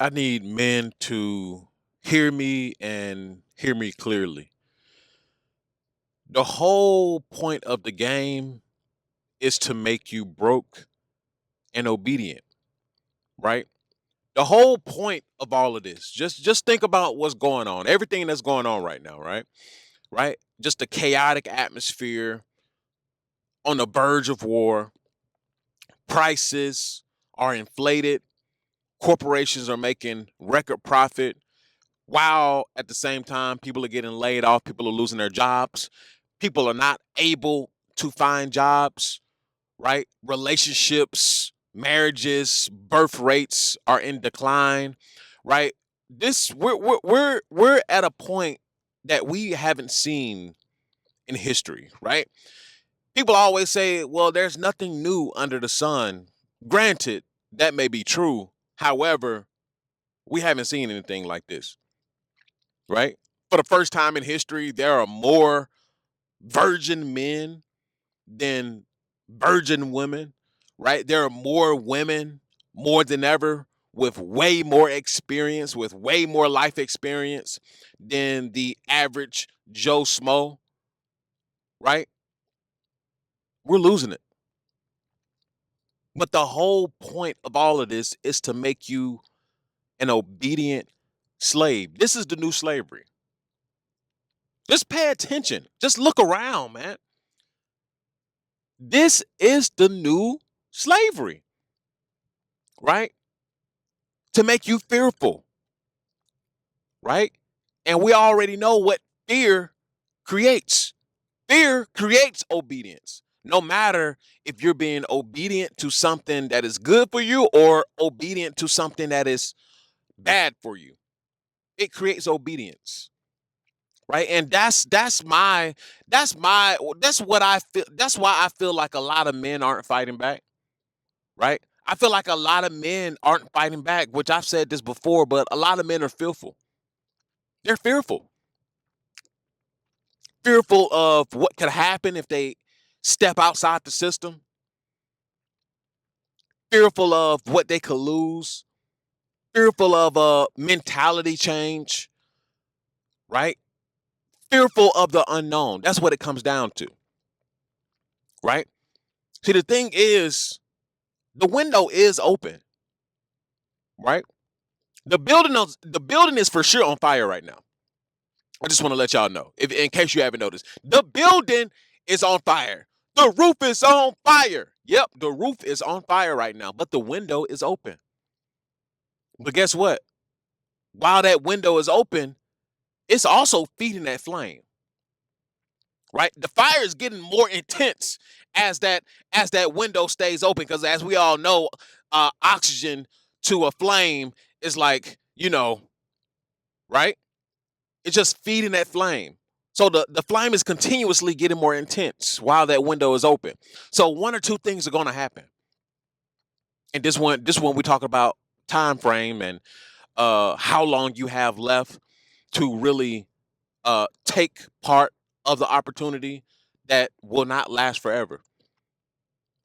I need men to hear me and hear me clearly. The whole point of the game is to make you broke and obedient, right? The whole point of all of this, just think about what's going on, everything that's going on right now, right? Right? Just the chaotic atmosphere on the verge of war, prices are inflated, corporations are making record profit, while at the same time people are getting laid off, people are losing their jobs, people are not able to find jobs, right? Relationships, marriages, birth rates are in decline, right? This we're at a point that we haven't seen in history, right? People always say, well, there's nothing new under the sun. Granted, that may be true. However, we haven't seen anything like this, right? For the first time in history, there are more virgin men than virgin women, right? There are more women more than ever with way more experience, with way more life experience than the average Joe Smo, right? We're losing it. But the whole point of all of this is to make you an obedient slave. This is the new slavery. Just pay attention. Just look around, man. This is the new slavery, right? To make you fearful, right? And we already know what fear creates. Fear creates obedience. No matter if you're being obedient to something that is good for you or obedient to something that is bad for you, it creates obedience, right? And that's what I feel. That's why I feel like a lot of men aren't fighting back, right? I feel like a lot of men aren't fighting back, which I've said this before, but a lot of men are fearful. They're fearful of what could happen if they step outside the system, fearful of what they could lose, fearful of a mentality change, right? Fearful of the unknown. That's what it comes down to, right? See, the thing is, the window is open, right? The building is for sure on fire right now. I just want to let y'all know, if in case you haven't noticed, the building is on fire. The roof is on fire. Yep, the roof is on fire right now, but the window is open. But guess what? While that window is open, it's also feeding that flame, right? The fire is getting more intense as that window stays open, because as we all know, oxygen to a flame is like, right? It's just feeding that flame. So the flame is continuously getting more intense while that window is open. So one or two things are going to happen. And this one we talk about time frame and how long you have left to really take part of the opportunity that will not last forever.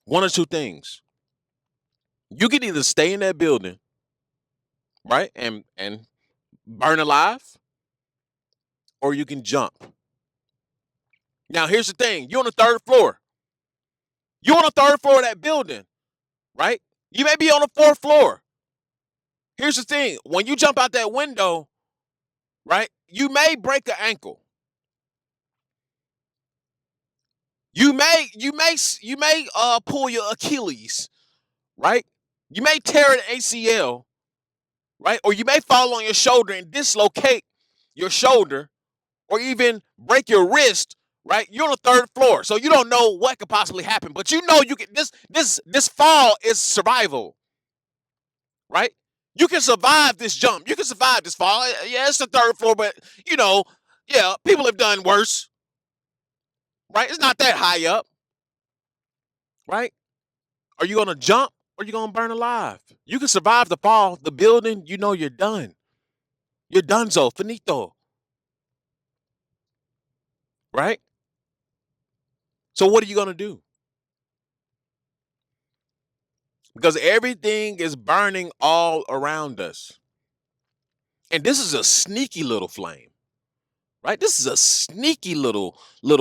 One or two things. You can either stay in that building, right, and burn alive, or you can jump. Now, here's the thing: you're on the third floor. You're on the third floor of that building, right? You may be on the fourth floor. Here's the thing: when you jump out that window, right, you may break an ankle. You may pull your Achilles, right? You may tear an ACL, right? Or you may fall on your shoulder and dislocate your shoulder, or even break your wrist, right? You're on the third floor, so you don't know what could possibly happen. But you know you can this fall is survival, right? You can survive this jump. You can survive this fall. Yeah, it's the third floor, but you know, yeah, people have done worse, right? It's not that high up, right? Are you gonna jump or are you gonna burn alive? You can survive the fall, the building, you know you're done. You're donezo, finito, right? So what are you gonna do? Because everything is burning all around us. And this is a sneaky little flame, right? This is a sneaky little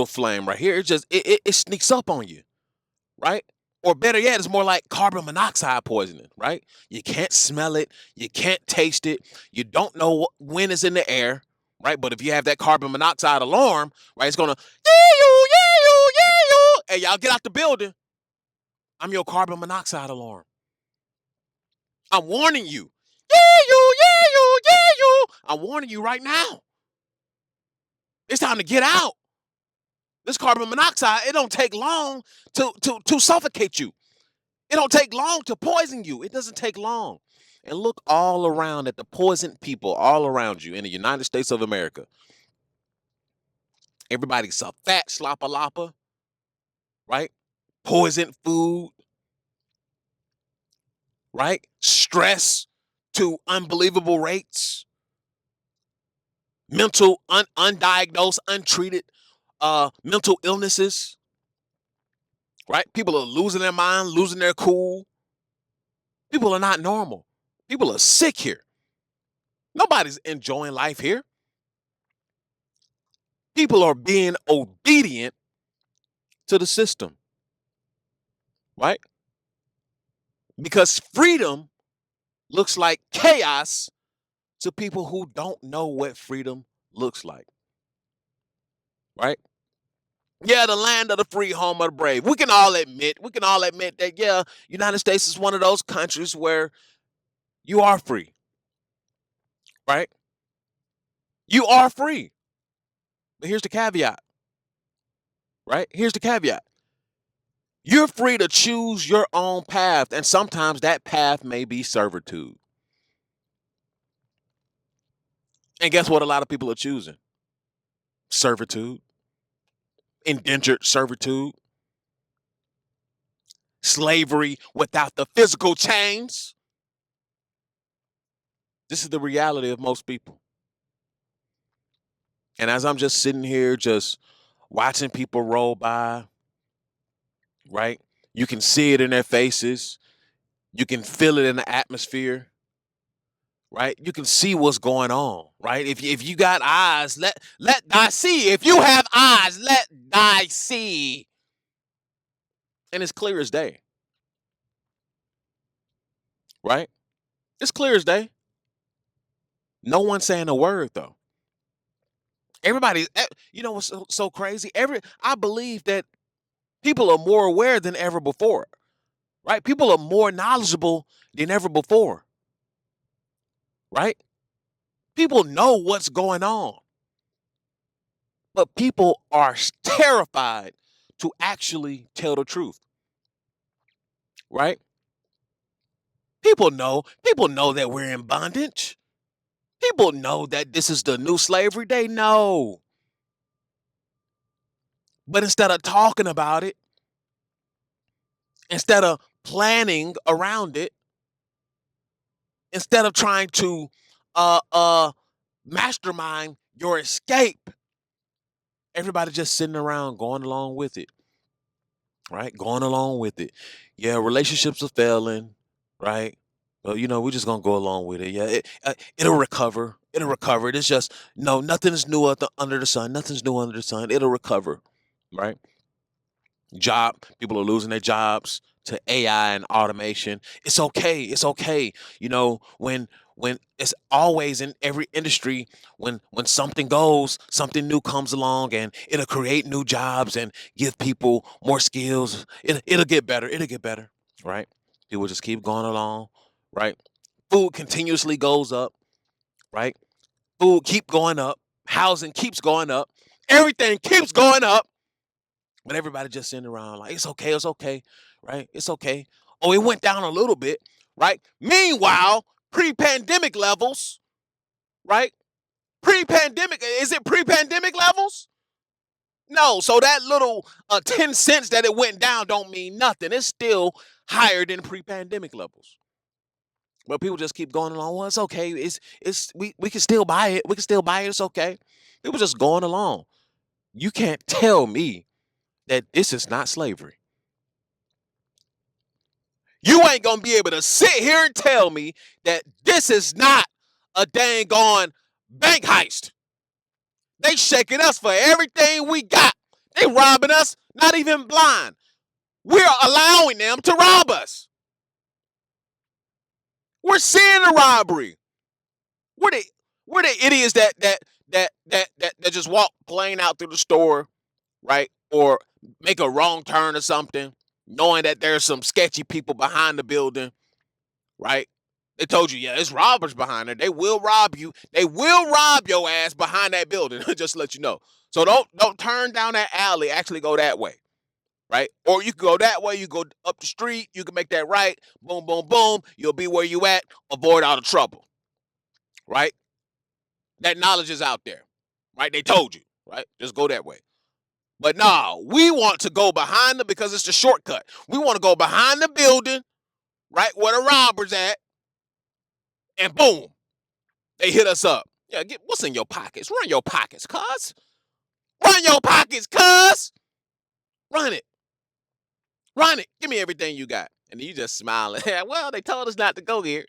flame right here. It just it sneaks up on you, right? Or better yet, it's more like carbon monoxide poisoning, right? You can't smell it, you can't taste it, you don't know when it's in the air, right? But if you have that carbon monoxide alarm, right, it's gonna yeah you. Hey, y'all get out the building. I'm your carbon monoxide alarm. I'm warning you. Yeah you. I'm warning you right now. It's time to get out. This carbon monoxide, it don't take long to suffocate you. It don't take long to poison you. It doesn't take long. And look all around at the poisoned people all around you in the United States of America. Everybody's a fat slopper, right? Poisoned food, right? Stress to unbelievable rates. Mental, undiagnosed, untreated mental illnesses, right? People are losing their mind, losing their cool. People are not normal. People are sick here. Nobody's enjoying life here. People are being obedient to the system, right? Because freedom looks like chaos to people who don't know what freedom looks like, right? Yeah, the land of the free, home of the brave. We can all admit that, yeah, United States is one of those countries where you are free, right? You are free. But here's the caveat, right? Here's the caveat. You're free to choose your own path, and sometimes that path may be servitude. And guess what a lot of people are choosing? Servitude, indentured servitude, slavery without the physical chains. This is the reality of most people. And as I'm just sitting here, just watching people roll by, right? You can see it in their faces. You can feel it in the atmosphere, right? You can see what's going on, right? If you got eyes, let thy see. If you have eyes, let thy see. And it's clear as day, right? It's clear as day. No one's saying a word though. Everybody, you know what's so crazy? I believe that people are more aware than ever before, right? People are more knowledgeable than ever before, right? People know what's going on, but people are terrified to actually tell the truth, right? People know that we're in bondage. People know that this is the new slavery. They know. But instead of talking about it, instead of planning around it, instead of trying to uh uh mastermind your escape, everybody just sitting around going along with it, right? Going along with it. Yeah, relationships are failing, right? But we're just gonna go along with it. Yeah, it'll recover. It'll recover. It's just no, nothing's new under the sun. Nothing's new under the sun. It'll recover, right? People are losing their jobs to AI and automation. It's okay. It's okay. When it's always in every industry, when something goes, something new comes along and it'll create new jobs and give people more skills. It'll get better. It'll get better. Right? People just keep going along, right? Food continuously goes up, right? Food keep going up, housing keeps going up, everything keeps going up. But everybody just sitting around like, it's okay, right? It's okay. Oh, it went down a little bit, right? Meanwhile, pre-pandemic levels, right? Pre-pandemic, is it pre-pandemic levels? No, so that little 10 cents that it went down don't mean nothing. It's still higher than pre-pandemic levels. But people just keep going along. Well, it's okay. We can still buy it. We can still buy it. It's okay. People just going along. You can't tell me that this is not slavery. You ain't gonna be able to sit here and tell me that this is not a dang on bank heist. They shaking us for everything we got. They robbing us, not even blind. We're allowing them to rob us. We're seeing the robbery. We're the idiots that just walk plain out through the store, right? Or make a wrong turn or something, knowing that there's some sketchy people behind the building, right? They told you, yeah, it's robbers behind there. They will rob you. They will rob your ass behind that building. Just to let you know. So don't turn down that alley. Actually go that way, right? Or you can go that way. You go up the street. You can make that right. Boom, boom, boom. You'll be where you at. Avoid all the trouble, right? That knowledge is out there, right? They told you, right? Just go that way. But no, we want to go behind them because it's the shortcut. We want to go behind the building, right, where the robbers at, and boom, they hit us up. Yeah, get what's in your pockets? Run your pockets, cuz. Run your pockets, cuz. Run it. Run it. Give me everything you got. And you just smiling. Well, they told us not to go here,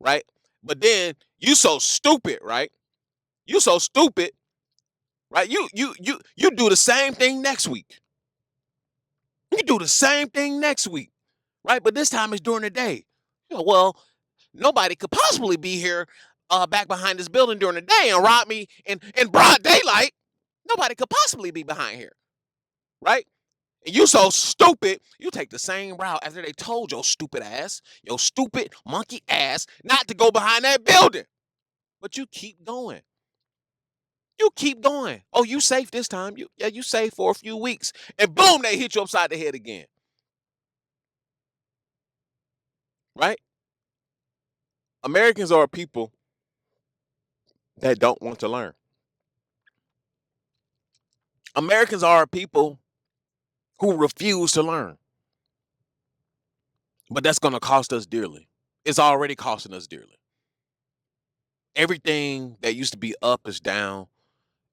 right? But then you so stupid, right? You so stupid, right? You do the same thing next week. You do the same thing next week, right? But this time it's during the day. Well, nobody could possibly be here back behind this building during the day and rob me in broad daylight. Nobody could possibly be behind here, right? And you so stupid, you take the same route after they told your stupid ass, your stupid monkey ass, not to go behind that building. But you keep going. You keep going. Oh, you safe this time. You safe for a few weeks. And boom, they hit you upside the head again. Right? Americans are people that don't want to learn. Americans are people who refuse to learn. But that's going to cost us dearly. It's already costing us dearly. Everything that used to be up is down.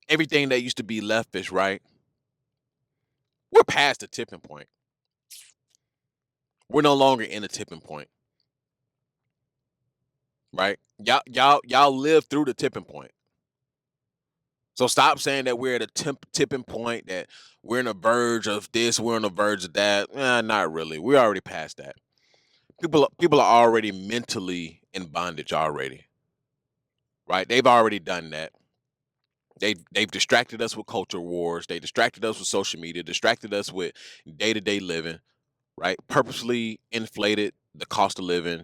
Everything that used to be left is right. We're past the tipping point. We're no longer in the tipping point. Right? Y'all live through the tipping point. So stop saying that we're at a tipping point, that we're on the verge of this, we're on the verge of that. Not really. We're already past that. People are already mentally in bondage already. Right? They've already done that. They've distracted us with culture wars. They distracted us with social media, distracted us with day-to-day living, right? Purposely inflated the cost of living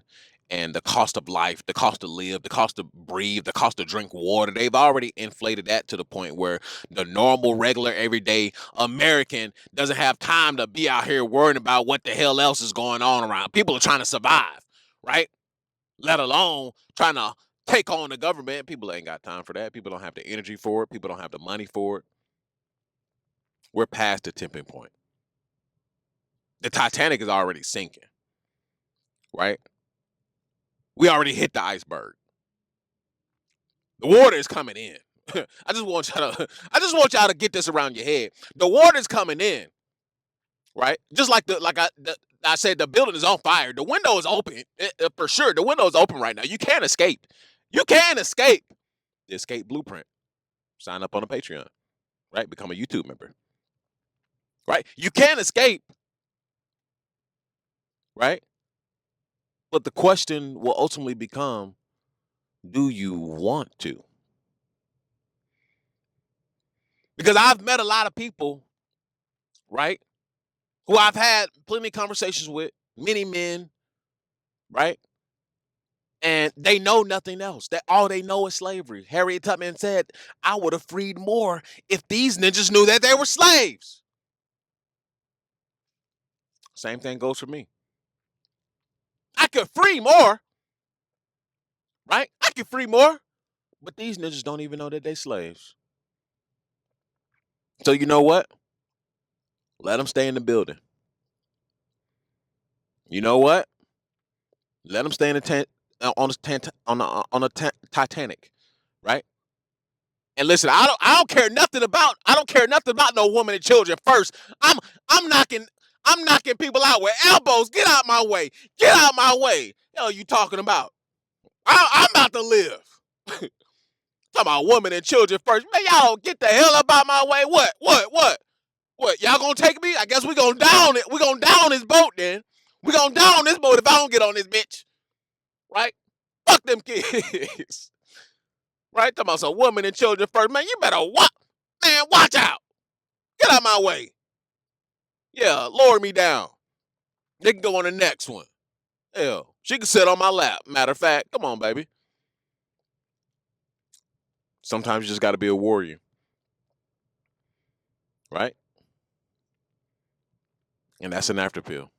and the cost of life, the cost to live, the cost to breathe, the cost to drink water. They've already inflated that to the point where the normal, regular, everyday American doesn't have time to be out here worrying about what the hell else is going on around. People are trying to survive, right? Let alone trying to take on the government. People ain't got time for that. People don't have the energy for it. People don't have the money for it. We're past the tipping point. The Titanic is already sinking, right? We already hit the iceberg. The water is coming in. I just want y'all to get this around your head. The water is coming in, right? Just like I said, the building is on fire. The window is open for sure. The window is open right now. You can't escape. You can escape. The escape blueprint. Sign up on a Patreon, right? Become a YouTube member, right? You can escape, right? But the question will ultimately become, do you want to? Because I've met a lot of people, right, who I've had plenty of conversations with, many men, right? And they know nothing else. That all they know is slavery. Harriet Tubman said, I would have freed more if these ninjas knew that they were slaves. Same thing goes for me. I could free more, right? I could free more, but these ninjas don't even know that they're slaves. So you know what? Let them stay in the building. You know what? Let them stay in the tent on the Titanic, right? And listen, I don't care nothing about no woman and children. First, I'm knocking people out with elbows. Get out my way. Get out my way. Hell, you talking about? I'm about to live. Talking about women and children first. Man, y'all get the hell up out my way. What? Y'all gonna take me? I guess we gonna down it. We gonna down this boat then. We gonna down this boat if I don't get on this bitch. Right? Fuck them kids. Right? Talking about some women and children first. Man, you better watch out. Get out my way. Yeah, lower me down. They can go on the next one. Hell, she can sit on my lap. Matter of fact, come on, baby. Sometimes you just got to be a warrior. Right? And that's an after pill.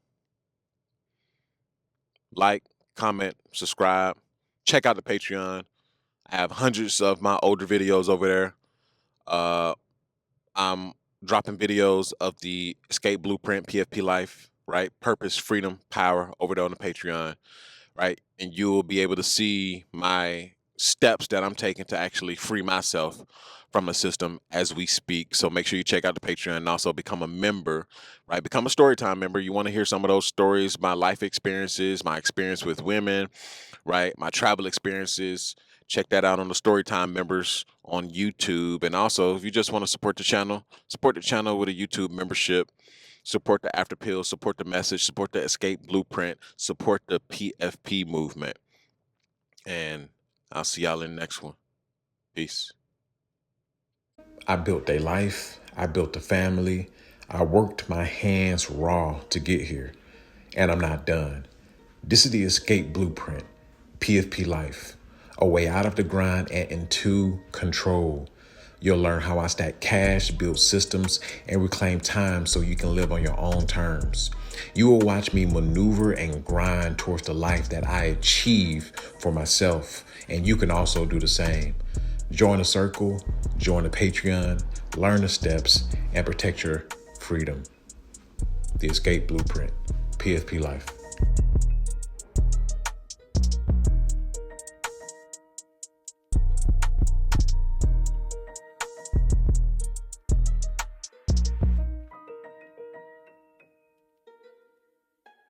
Like, comment, subscribe. Check out the Patreon. I have hundreds of my older videos over there. I'm dropping videos of the Escape Blueprint, PFP Life, right? Purpose, freedom, power over there on the Patreon, right? And you will be able to see my steps that I'm taking to actually free myself from a system as we speak. So make sure you check out the Patreon and also become a member, right? Become a Storytime member. You want to hear some of those stories, my life experiences, my experience with women, right? My travel experiences. Check that out on the Storytime members on YouTube. And also, if you just want to support the channel with a YouTube membership. Support the After Pill, support the message, support the Escape Blueprint, support the PFP movement. And I'll see y'all in the next one. Peace. I built a life. I built a family. I worked my hands raw to get here. And I'm not done. This is the Escape Blueprint, PFP Life. A way out of the grind and into control. You'll learn how I stack cash, build systems, and reclaim time so you can live on your own terms. You will watch me maneuver and grind towards the life that I achieve for myself, and you can also do the same. Join the circle, join the Patreon, learn the steps, and protect your freedom. The Escape Blueprint, PFP Life.